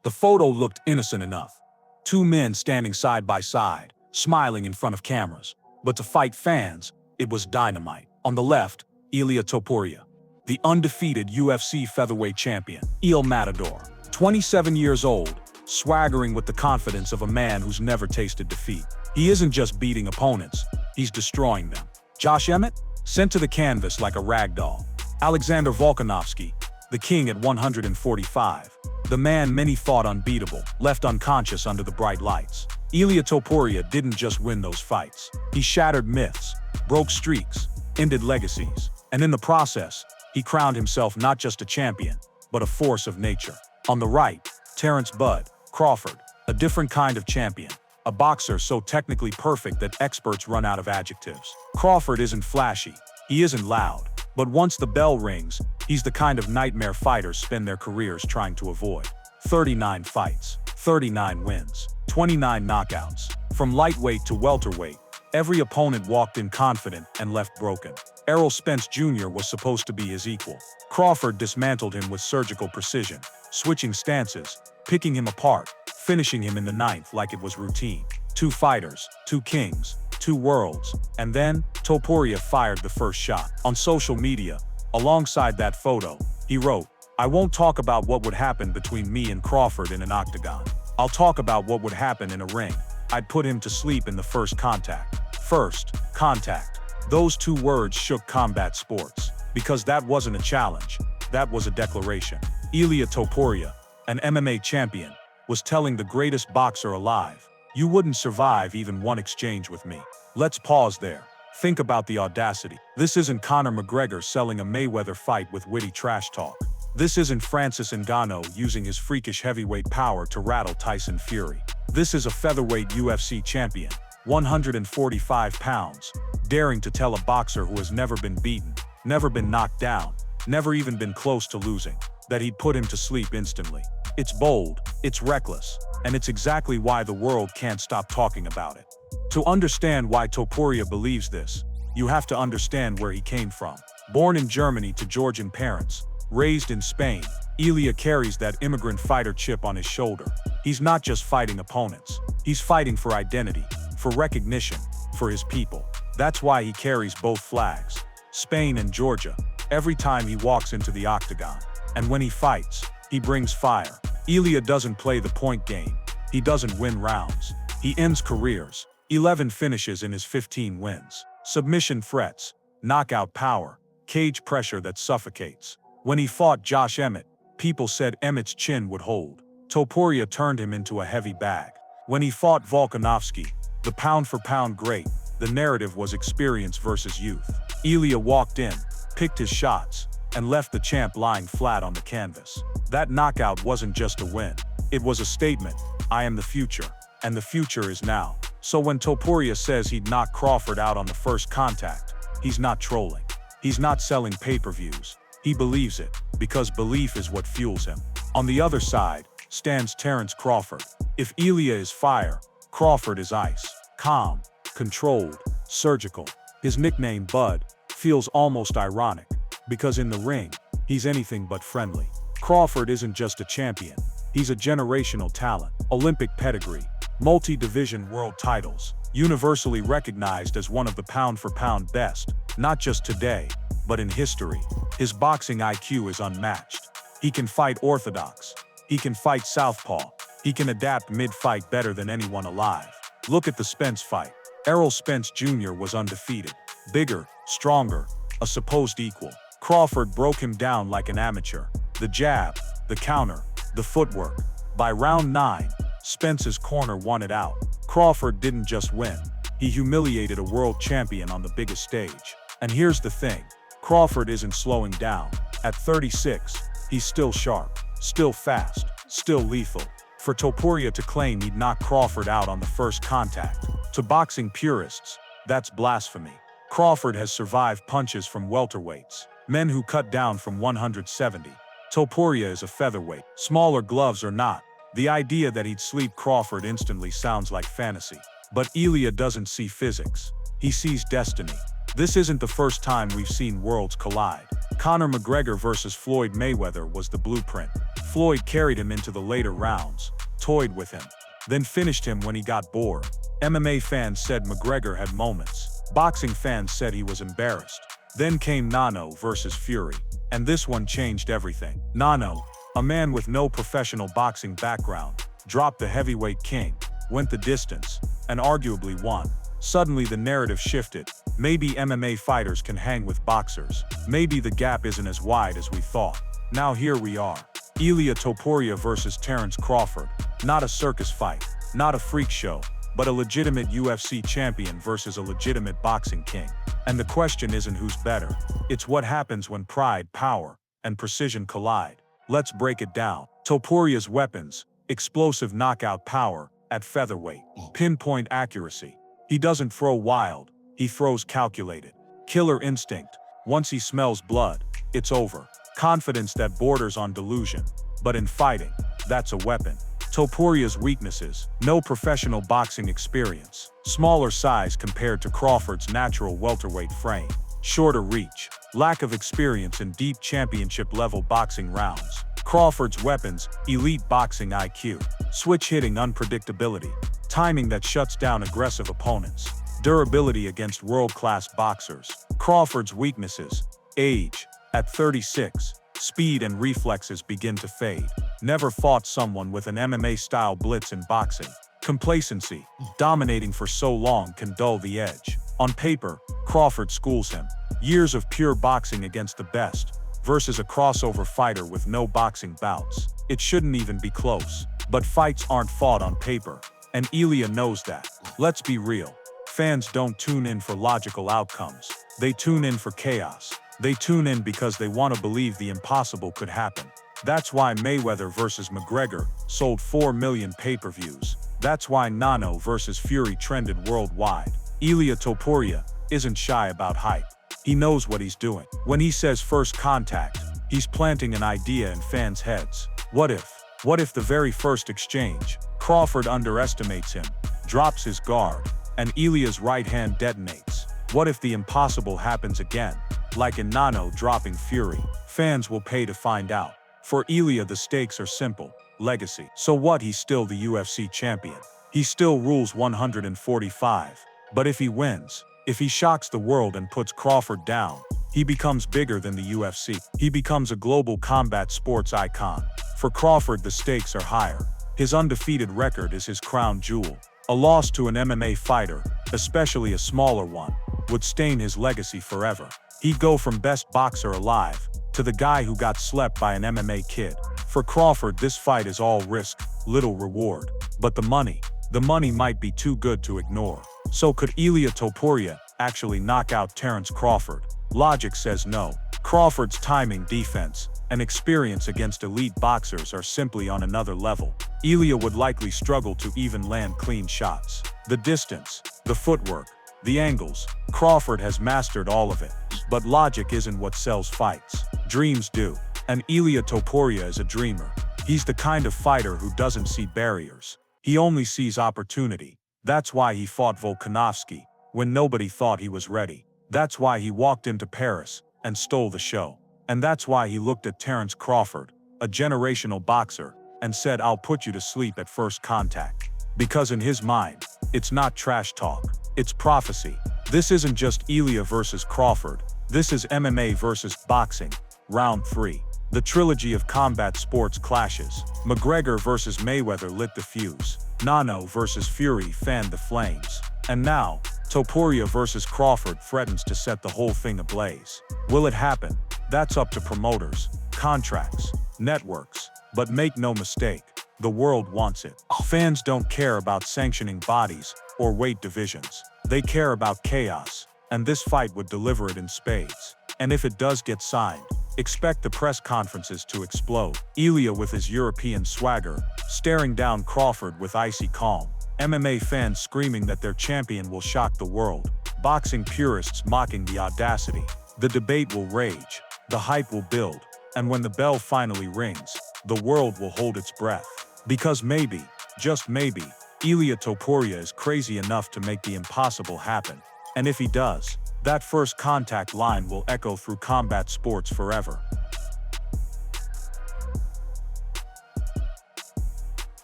The photo looked innocent enough. Two men standing side by side, smiling in front of cameras. But to fight fans, it was dynamite. On the left, Ilia Topuria, the undefeated UFC featherweight champion. Il Matador, 27 years old, swaggering with the confidence of a man who's never tasted defeat. He isn't just beating opponents, he's destroying them. Josh Emmett, sent to the canvas like a rag doll. Alexander Volkanovski, the king at 145. The man many thought unbeatable, left unconscious under the bright lights. Ilia Topuria didn't just win those fights. He shattered myths, broke streaks, ended legacies. And in the process, he crowned himself not just a champion, but a force of nature. On the right, Terence "Bud" Crawford, a different kind of champion. A boxer so technically perfect that experts run out of adjectives. Crawford isn't flashy, he isn't loud. But once the bell rings, he's the kind of nightmare fighters spend their careers trying to avoid. 39 fights, 39 wins, 29 knockouts. From lightweight to welterweight, every opponent walked in confident and left broken. Errol Spence Jr. was supposed to be his equal. Crawford dismantled him with surgical precision, switching stances, picking him apart, finishing him in the ninth like it was routine. Two fighters, two kings, two worlds, and then Topuria fired the first shot. On social media, alongside that photo, he wrote, "I won't talk about what would happen between me and Crawford in an octagon. I'll talk about what would happen in a ring. I'd put him to sleep in the first contact." First contact. Those two words shook combat sports, because that wasn't a challenge, that was a declaration. Ilia Topuria, an MMA champion, was telling the greatest boxer alive, "You wouldn't survive even one exchange with me." Let's pause there. Think about the audacity. This isn't Conor McGregor selling a Mayweather fight with witty trash talk. This isn't Francis Ngannou using his freakish heavyweight power to rattle Tyson Fury. This is a featherweight UFC champion, 145 pounds, daring to tell a boxer who has never been beaten, never been knocked down, never even been close to losing, that he'd put him to sleep instantly. It's bold, it's reckless, and it's exactly why the world can't stop talking about it. To understand why Topuria believes this, you have to understand where he came from. Born in Germany to Georgian parents, raised in Spain, Ilia carries that immigrant fighter chip on his shoulder. He's not just fighting opponents, he's fighting for identity, for recognition, for his people. That's why he carries both flags, Spain and Georgia, every time he walks into the octagon. And when he fights, he brings fire. Ilia doesn't play the point game, he doesn't win rounds, he ends careers. 11 finishes in his 15 wins. Submission threats, knockout power, cage pressure that suffocates. When he fought Josh Emmett, people said Emmett's chin would hold. Topuria turned him into a heavy bag. When he fought Volkanovski, the pound-for-pound great, the narrative was experience versus youth. Ilia walked in, picked his shots, and left the champ lying flat on the canvas. That knockout wasn't just a win. It was a statement, "I am the future, and the future is now." So when Topuria says he'd knock Crawford out on the first contact, he's not trolling. He's not selling pay-per-views. He believes it, because belief is what fuels him. On the other side stands Terence Crawford. If Ilia is fire, Crawford is ice. Calm, controlled, surgical. His nickname, Bud, feels almost ironic, because in the ring, he's anything but friendly. Crawford isn't just a champion, he's a generational talent. Olympic pedigree, multi-division world titles, universally recognized as one of the pound-for-pound best, not just today, but in history. His boxing IQ is unmatched. He can fight orthodox, he can fight southpaw, he can adapt mid-fight better than anyone alive. Look at the Spence fight. Errol Spence Jr. was undefeated, bigger, stronger, a supposed equal. Crawford broke him down like an amateur. The jab, the counter, the footwork. By round 9, Spence's corner won it out. Crawford didn't just win, he humiliated a world champion on the biggest stage. And here's the thing, Crawford isn't slowing down. At 36, he's still sharp, still fast, still lethal. For Topuria to claim he'd knock Crawford out on the first contact, to boxing purists, that's blasphemy. Crawford has survived punches from welterweights, men who cut down from 170. Topuria is a featherweight, smaller gloves or not. The idea that he'd sleep Crawford instantly sounds like fantasy. But Ilia doesn't see physics, he sees destiny. This isn't the first time we've seen worlds collide. Conor McGregor versus Floyd Mayweather was the blueprint. Floyd carried him into the later rounds, toyed with him, then finished him when he got bored. MMA fans said McGregor had moments. Boxing fans said he was embarrassed. Then came Ngannou versus Fury, and this one changed everything. Ngannou, a man with no professional boxing background, dropped the heavyweight king, went the distance, and arguably won. Suddenly the narrative shifted. Maybe MMA fighters can hang with boxers. Maybe the gap isn't as wide as we thought. Now here we are. Ilia Topuria versus Terence Crawford. Not a circus fight, not a freak show, but a legitimate UFC champion versus a legitimate boxing king. And the question isn't who's better. It's what happens when pride, power, and precision collide. Let's break it down. Topuria's weapons: explosive knockout power at featherweight, pinpoint accuracy. He doesn't throw wild, he throws calculated. Killer instinct: once he smells blood, it's over. Confidence that borders on delusion. But in fighting, that's a weapon. Topuria's weaknesses: no professional boxing experience, smaller size compared to Crawford's natural welterweight frame, shorter reach, lack of experience in deep championship-level boxing rounds. Crawford's weapons: elite boxing IQ, switch hitting unpredictability, timing that shuts down aggressive opponents, durability against world-class boxers. Crawford's weaknesses: age. At 36, speed and reflexes begin to fade. Never fought someone with an MMA-style blitz in boxing. Complacency: dominating for so long can dull the edge. On paper, Crawford schools him. Years of pure boxing against the best, versus a crossover fighter with no boxing bouts. It shouldn't even be close. But fights aren't fought on paper, and Ilia knows that. Let's be real. Fans don't tune in for logical outcomes. They tune in for chaos. They tune in because they want to believe the impossible could happen. That's why Mayweather versus McGregor sold 4 million pay-per-views. That's why Ngannou versus Fury trended worldwide. Ilia Topuria isn't shy about hype. He knows what he's doing. When he says first contact, he's planting an idea in fans' heads. What if? What if the very first exchange, Crawford underestimates him, drops his guard, and Ilia's right hand detonates? What if the impossible happens again, like in Ngannou dropping Fury? Fans will pay to find out. For Ilia, the stakes are simple: legacy. So what? He's still the UFC champion. He still rules 145. But if he wins, if he shocks the world and puts Crawford down, he becomes bigger than the UFC. He becomes a global combat sports icon. For Crawford, the stakes are higher. His undefeated record is his crown jewel. A loss to an MMA fighter, especially a smaller one, would stain his legacy forever. He'd go from best boxer alive to the guy who got slept by an MMA kid. For Crawford, this fight is all risk, little reward. But the money might be too good to ignore. So could Ilia Topuria actually knock out Terence Crawford? Logic says no. Crawford's timing, defense, and experience against elite boxers are simply on another level. Ilia would likely struggle to even land clean shots. The distance, the footwork, the angles, Crawford has mastered all of it. But logic isn't what sells fights. Dreams do. And Ilia Topuria is a dreamer. He's the kind of fighter who doesn't see barriers. He only sees opportunity. That's why he fought Volkanovski when nobody thought he was ready. That's why he walked into Paris and stole the show. And that's why he looked at Terence Crawford, a generational boxer, and said, "I'll put you to sleep at first contact." Because in his mind, it's not trash talk, it's prophecy. This isn't just Ilia versus Crawford. This is MMA versus boxing. Round 3. The trilogy of combat sports clashes. McGregor versus Mayweather lit the fuse. Ngannou versus Fury fanned the flames. And now, Topuria versus Crawford threatens to set the whole thing ablaze. Will it happen? That's up to promoters, contracts, networks. But make no mistake, the world wants it. Fans don't care about sanctioning bodies or weight divisions. They care about chaos, and this fight would deliver it in spades. And if it does get signed, expect the press conferences to explode. Ilia with his European swagger, staring down Crawford with icy calm. MMA fans screaming that their champion will shock the world. Boxing purists mocking the audacity. The debate will rage. The hype will build. And when the bell finally rings, the world will hold its breath. Because maybe, just maybe, Ilia Topuria is crazy enough to make the impossible happen. And if he does, That first contact line will echo through combat sports forever.